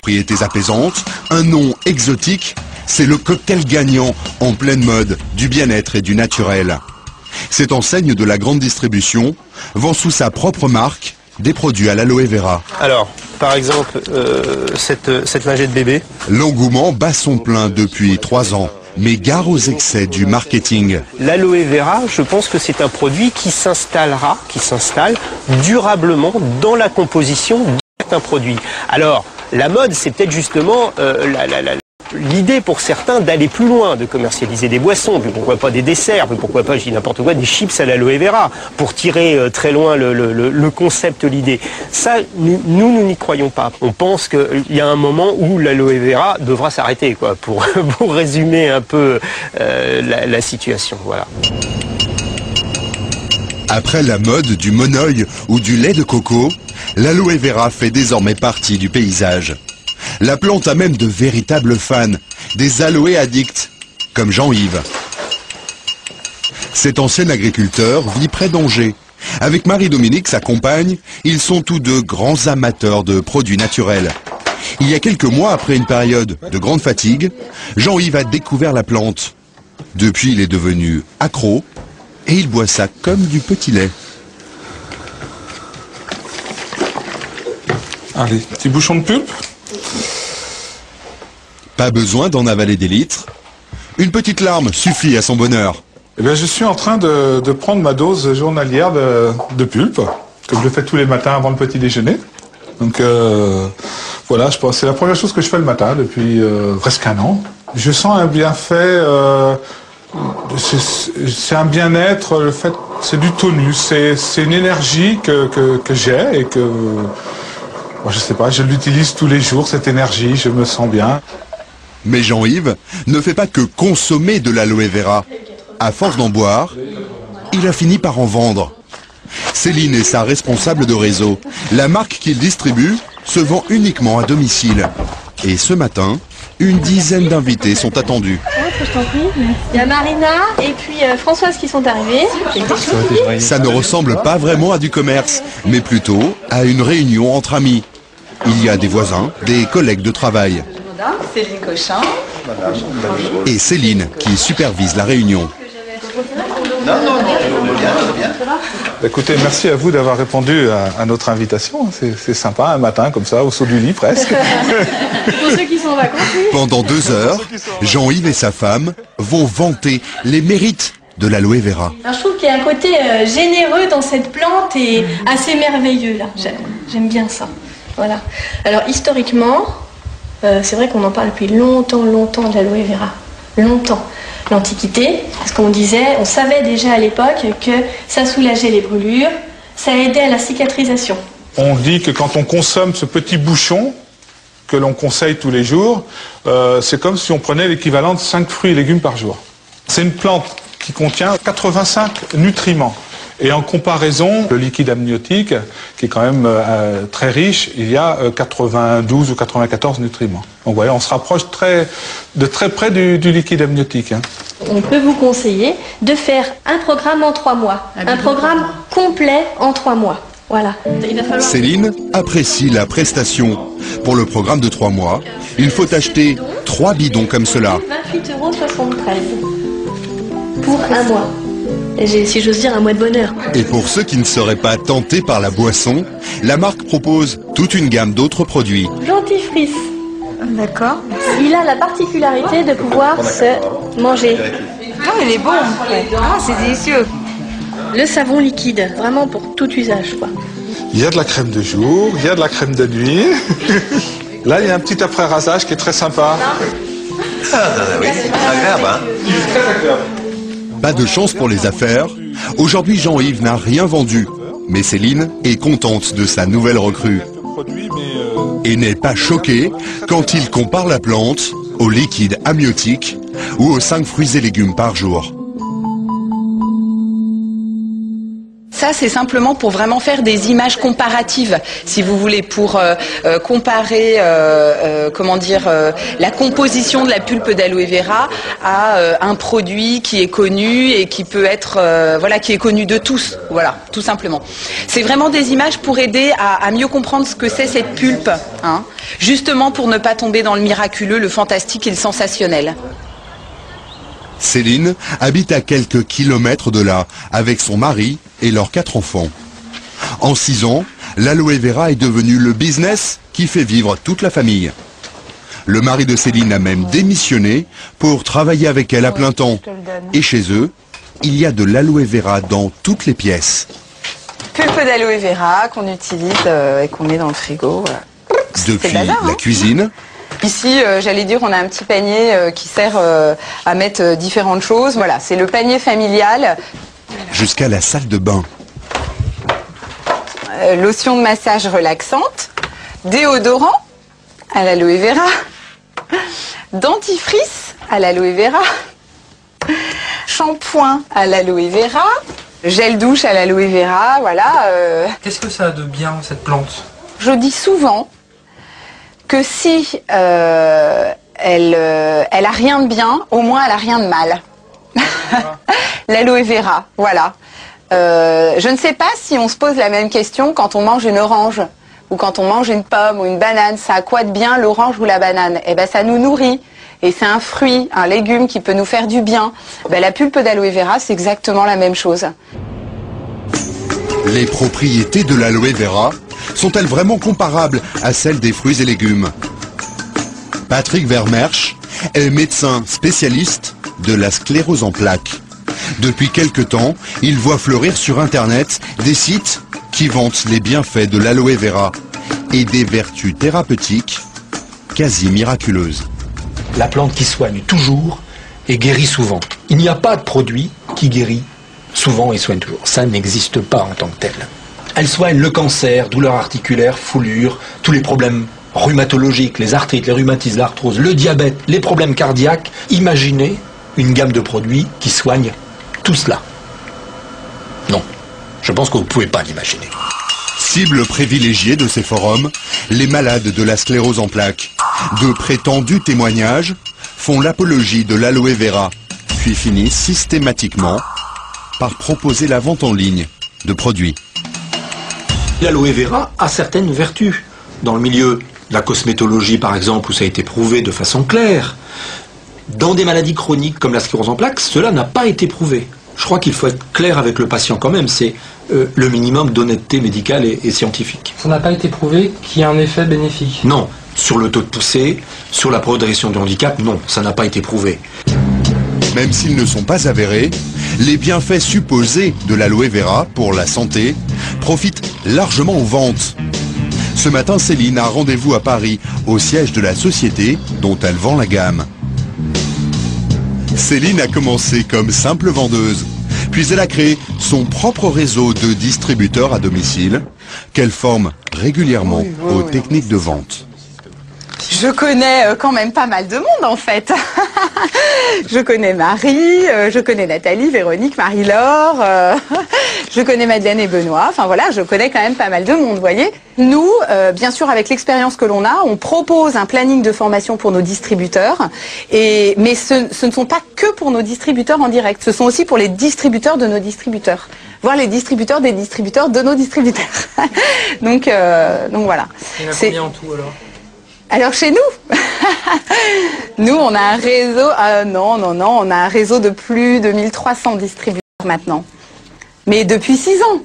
propriétés apaisantes, un nom exotique, c'est le cocktail gagnant en pleine mode du bien-être et du naturel. Cette enseigne de la grande distribution vend sous sa propre marque des produits à l'aloe vera. Alors, par exemple, cette lingette bébé. L'engouement bat son plein depuis 3 ans, mais gare aux excès du marketing. L'aloe vera, je pense que c'est un produit qui s'installe durablement dans la composition de certains produits. Alors, la mode, c'est peut-être justement l'idée pour certains d'aller plus loin, de commercialiser des boissons, puis pourquoi pas des desserts, puis pourquoi pas, je dis n'importe quoi, des chips à l'aloe vera, pour tirer très loin le concept, l'idée. Ça, nous n'y croyons pas. On pense qu'il y a un moment où l'aloe vera devra s'arrêter, quoi, pour résumer un peu la situation. Voilà. Après la mode du monoeil ou du lait de coco, l'aloe vera fait désormais partie du paysage. La plante a même de véritables fans, des aloe addicts, comme Jean-Yves. Cet ancien agriculteur vit près d'Angers. Avec Marie-Dominique, sa compagne, ils sont tous deux grands amateurs de produits naturels. Il y a quelques mois, après une période de grande fatigue, Jean-Yves a découvert la plante. Depuis, il est devenu accro et il boit ça comme du petit lait. Allez, petit bouchon de pulpe. Pas besoin d'en avaler des litres. Une petite larme suffit à son bonheur. Eh bien, je suis en train de prendre ma dose journalière de pulpe, comme je le fais tous les matins avant le petit déjeuner. Donc voilà, je pense c'est la première chose que je fais le matin depuis presque 1 an. Je sens un bienfait, c'est un bien-être, le fait, c'est du tonus, c'est une énergie que j'ai et que, bon, je sais pas, je l'utilise tous les jours, cette énergie, je me sens bien. Mais Jean-Yves ne fait pas que consommer de l'aloe vera. À force d'en boire, il a fini par en vendre. Céline est sa responsable de réseau. La marque qu'il distribue se vend uniquement à domicile. Et ce matin, une dizaine d'invités sont attendus. Il y a Marina et puis Françoise qui sont arrivées. Ça ne ressemble pas vraiment à du commerce, mais plutôt à une réunion entre amis. Il y a des voisins, des collègues de travail. Céline Cochin. Et Céline qui supervise la réunion. Non, bien. Écoutez, merci à vous d'avoir répondu à notre invitation. C'est sympa, un matin comme ça, au saut du lit presque. Pour ceux qui sont en vacances. Pendant 2 heures, Jean-Yves et sa femme vont vanter les mérites de l'aloe vera. Alors, je trouve qu'il y a un côté généreux dans cette plante et assez merveilleux là. J'aime bien ça. Voilà. Alors historiquement, c'est vrai qu'on en parle depuis longtemps de l'aloe vera. Longtemps. L'Antiquité, parce qu'on disait, on savait déjà à l'époque que ça soulageait les brûlures, ça aidait à la cicatrisation. On dit que quand on consomme ce petit bouchon, que l'on conseille tous les jours, c'est comme si on prenait l'équivalent de 5 fruits et légumes par jour. C'est une plante qui contient 85 nutriments. Et en comparaison, le liquide amniotique, qui est quand même très riche, il y a 92 ou 94 nutriments. Donc vous voyez, on se rapproche de très près du liquide amniotique. Hein. On peut vous conseiller de faire un programme en 3 mois. Un programme complet en 3 mois. Voilà. Il va falloir... Céline apprécie la prestation. Pour le programme de 3 mois, il faut acheter 3 bidons comme cela. 28,73 € pour 1 mois. J'ai, si j'ose dire, un mois de bonheur. Et pour ceux qui ne seraient pas tentés par la boisson, la marque propose toute une gamme d'autres produits. Dentifrice. D'accord. Il a la particularité de pouvoir se manger. Ah, il est bon. Ah, c'est délicieux. Le savon liquide, vraiment pour tout usage, quoi. Il y a de la crème de jour, il y a de la crème de nuit. Là, il y a un petit après-rasage qui est très sympa. Ah, oui, c'est agréable, hein. Très agréable. Pas de chance pour les affaires. Aujourd'hui, Jean-Yves n'a rien vendu. Mais Céline est contente de sa nouvelle recrue. Et n'est pas choquée quand il compare la plante au liquide amniotique ou aux 5 fruits et légumes par jour. ça, c'est simplement pour vraiment faire des images comparatives, si vous voulez, pour comparer, la composition de la pulpe d'aloe vera à un produit qui est connu et qui peut être, qui est connu de tous, voilà, tout simplement. C'est vraiment des images pour aider à mieux comprendre ce que c'est cette pulpe, hein, justement pour ne pas tomber dans le miraculeux, le fantastique et le sensationnel. Céline habite à quelques kilomètres de là, avec son mari et leurs 4 enfants. En 6 ans, l'aloe vera est devenu le business qui fait vivre toute la famille. Le mari de Céline a même démissionné pour travailler avec elle à plein temps. Et chez eux, il y a de l'aloe vera dans toutes les pièces. Pulpe d'aloe vera qu'on utilise et qu'on met dans le frigo. Voilà. Depuis bazar, hein, la cuisine. Ici, j'allais dire, on a un petit panier qui sert à mettre différentes choses. Voilà, c'est le panier familial. Jusqu'à la salle de bain. Lotion de massage relaxante, déodorant à l'aloe vera, dentifrice à l'aloe vera, shampoing à l'aloe vera, gel douche à l'aloe vera, voilà. Qu'est-ce que ça a de bien, cette plante? Je dis souvent que si elle a rien de bien, au moins elle a rien de mal. L'aloe vera, voilà. Je ne sais pas si on se pose la même question quand on mange une orange ou quand on mange une pomme ou une banane. Ça a quoi de bien l'orange ou la banane? Eh ben, ça nous nourrit. Et c'est un fruit, un légume qui peut nous faire du bien. Ben, la pulpe d'aloe vera, c'est exactement la même chose. Les propriétés de l'aloe vera sont-elles vraiment comparables à celles des fruits et légumes? Patrick Vermersch est médecin spécialiste de la sclérose en plaques. Depuis quelque temps, il voit fleurir sur Internet des sites qui vantent les bienfaits de l'aloe vera et des vertus thérapeutiques quasi miraculeuses. La plante qui soigne toujours et guérit souvent. Il n'y a pas de produit qui guérit souvent et soigne toujours. Ça n'existe pas en tant que tel. Elle soigne le cancer, douleurs articulaires, foulures, tous les problèmes rhumatologiques, les arthrites, les rhumatismes, l'arthrose, le diabète, les problèmes cardiaques. Imaginez une gamme de produits qui soignent tout cela. Non, je pense que vous ne pouvez pas l'imaginer. Cible privilégiée de ces forums, les malades de la sclérose en plaques. De prétendus témoignages font l'apologie de l'aloe vera, puis finissent systématiquement par proposer la vente en ligne de produits. L'aloe vera a certaines vertus. Dans le milieu de la cosmétologie, par exemple, où ça a été prouvé de façon claire, dans des maladies chroniques comme la sclérose en plaques, cela n'a pas été prouvé. Je crois qu'il faut être clair avec le patient quand même, c'est le minimum d'honnêteté médicale et scientifique. Ça n'a pas été prouvé qu'il y a un effet bénéfique? Non. Sur le taux de poussée, sur la progression du handicap, non, ça n'a pas été prouvé. Même s'ils ne sont pas avérés, les bienfaits supposés de l'aloe vera pour la santé profitent largement aux ventes. Ce matin, Céline a rendez-vous à Paris, au siège de la société dont elle vend la gamme. Céline a commencé comme simple vendeuse, puis elle a créé son propre réseau de distributeurs à domicile qu'elle forme régulièrement aux techniques de vente. Je connais quand même pas mal de monde en fait. Je connais Marie, je connais Nathalie, Véronique, Marie-Laure, je connais Madeleine et Benoît. Enfin voilà, je connais quand même pas mal de monde, vous voyez. Nous, bien sûr, avec l'expérience que l'on a, on propose un planning de formation pour nos distributeurs. Mais ce ne sont pas que pour nos distributeurs en direct, ce sont aussi pour les distributeurs de nos distributeurs. Voire les distributeurs des distributeurs de nos distributeurs. donc voilà. Il y en a combien en tout alors? Alors chez nous, nous on a un réseau, on a un réseau de plus de 1300 distributeurs maintenant. Mais depuis 6 ans.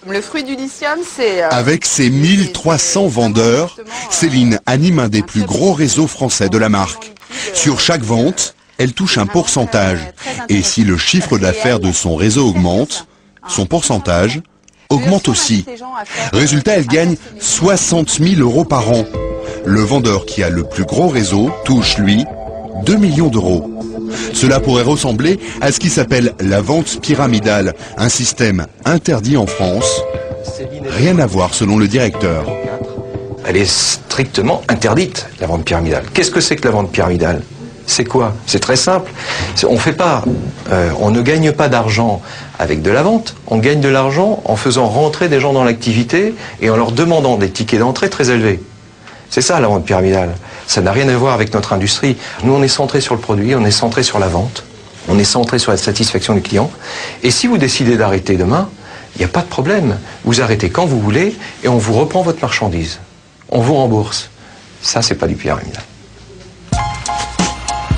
Le fruit du lithium, c'est... Avec ses 1300 vendeurs, Céline anime un des plus gros réseaux français de la marque. Sur chaque vente, elle touche un pourcentage. Et si le chiffre d'affaires de son réseau augmente, son pourcentage augmente aussi. Résultat, elle gagne 60 000 € par an. Le vendeur qui a le plus gros réseau touche, lui, 2 millions d'euros. Cela pourrait ressembler à ce qui s'appelle la vente pyramidale, un système interdit en France. Rien à voir selon le directeur. Elle est strictement interdite, la vente pyramidale. Qu'est-ce que c'est que la vente pyramidale? C'est quoi? C'est très simple. On ne gagne pas d'argent avec de la vente. On gagne de l'argent en faisant rentrer des gens dans l'activité et en leur demandant des tickets d'entrée très élevés. C'est ça la vente pyramidale. Ça n'a rien à voir avec notre industrie. Nous, on est centré sur le produit, on est centré sur la vente, on est centré sur la satisfaction du client. Et si vous décidez d'arrêter demain, il n'y a pas de problème. Vous arrêtez quand vous voulez et on vous reprend votre marchandise. On vous rembourse. Ça, c'est pas du pyramidal.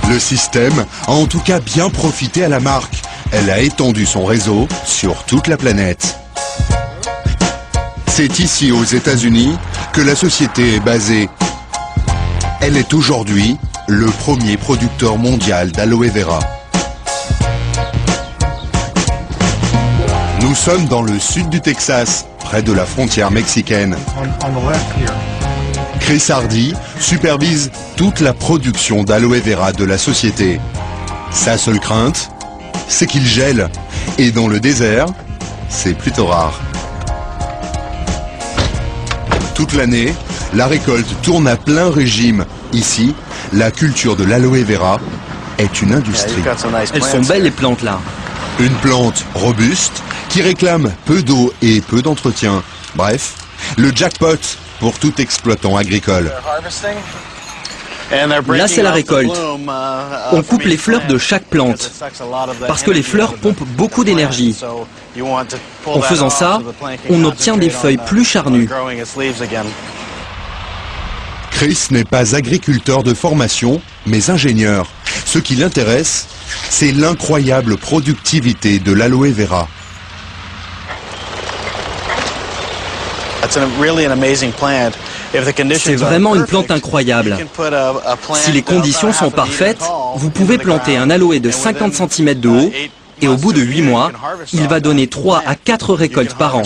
Le système a en tout cas bien profité à la marque. Elle a étendu son réseau sur toute la planète. C'est ici, aux États-Unis, que la société est basée. Elle est aujourd'hui le premier producteur mondial d'aloe vera. Nous sommes dans le sud du Texas, près de la frontière mexicaine. Chris Hardy supervise toute la production d'aloe vera de la société. Sa seule crainte, c'est qu'il gèle. Et dans le désert, c'est plutôt rare. Toute l'année, la récolte tourne à plein régime. Ici, la culture de l'aloe vera est une industrie. Elles sont belles les plantes là. Une plante robuste qui réclame peu d'eau et peu d'entretien. Bref, le jackpot pour tout exploitant agricole. Là c'est la récolte. On coupe les fleurs de chaque plante parce que les fleurs pompent beaucoup d'énergie. En faisant ça, on obtient des feuilles plus charnues. Chris n'est pas agriculteur de formation, mais ingénieur. Ce qui l'intéresse, c'est l'incroyable productivité de l'aloe vera. C'est vraiment une plante incroyable. Si les conditions sont parfaites, vous pouvez planter un aloe de 50 cm de haut et au bout de 8 mois, il va donner 3 à 4 récoltes par an.